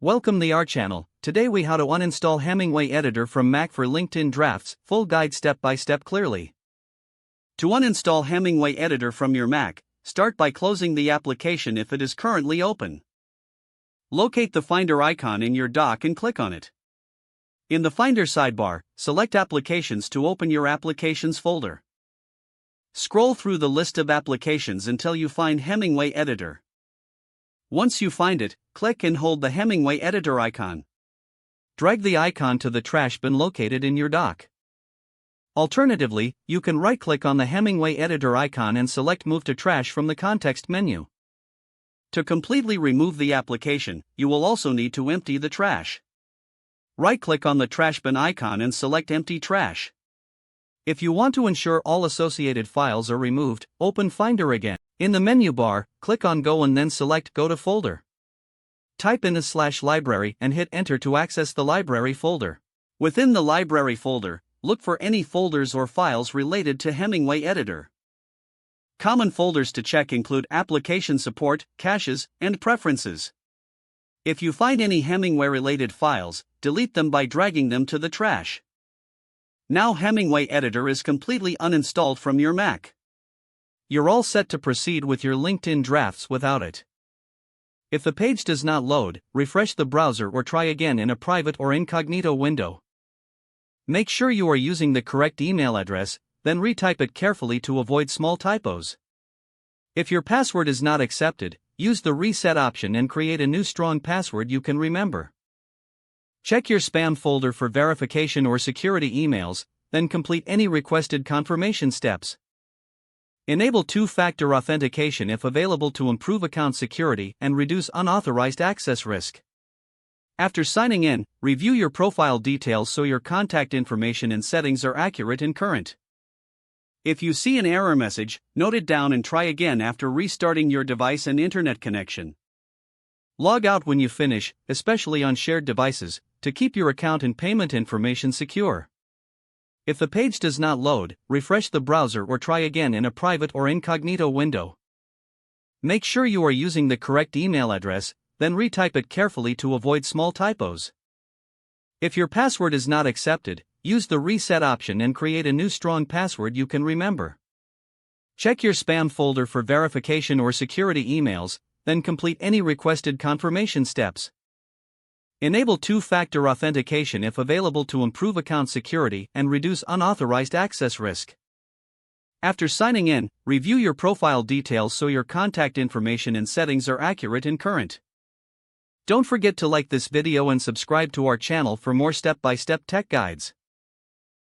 Welcome to our channel. Today we how to uninstall Hemingway Editor from Mac for LinkedIn Drafts, full guide step by step clearly. To uninstall Hemingway Editor from your Mac, start by closing the application if it is currently open. Locate the Finder icon in your dock and click on it. In the Finder sidebar, select Applications to open your Applications folder. Scroll through the list of applications until you find Hemingway Editor. Once you find it, click and hold the Hemingway Editor icon. Drag the icon to the trash bin located in your dock. Alternatively, you can right-click on the Hemingway Editor icon and select Move to Trash from the context menu. To completely remove the application, you will also need to empty the trash. Right-click on the trash bin icon and select Empty Trash. If you want to ensure all associated files are removed, open Finder again. In the menu bar, click on Go and then select Go to Folder. Type in /library and hit Enter to access the library folder. Within the library folder, look for any folders or files related to Hemingway Editor. Common folders to check include Application Support, Caches, and Preferences. If you find any Hemingway-related files, delete them by dragging them to the trash. Now Hemingway Editor is completely uninstalled from your Mac. You're all set to proceed with your LinkedIn Drafts without it. If the page does not load, refresh the browser or try again in a private or incognito window. Make sure you are using the correct email address, then retype it carefully to avoid small typos. If your password is not accepted, use the reset option and create a new strong password you can remember. Check your spam folder for verification or security emails, then complete any requested confirmation steps. Enable two-factor authentication if available to improve account security and reduce unauthorized access risk. After signing in, review your profile details so your contact information and settings are accurate and current. If you see an error message, note it down and try again after restarting your device and internet connection. Log out when you finish, especially on shared devices, to keep your account and payment information secure. If the page does not load, refresh the browser or try again in a private or incognito window. Make sure you are using the correct email address, then retype it carefully to avoid small typos. If your password is not accepted, use the reset option and create a new strong password you can remember. Check your spam folder for verification or security emails, then complete any requested confirmation steps. Enable two-factor authentication if available to improve account security and reduce unauthorized access risk. After signing in, review your profile details so your contact information and settings are accurate and current. Don't forget to like this video and subscribe to our channel for more step-by-step tech guides.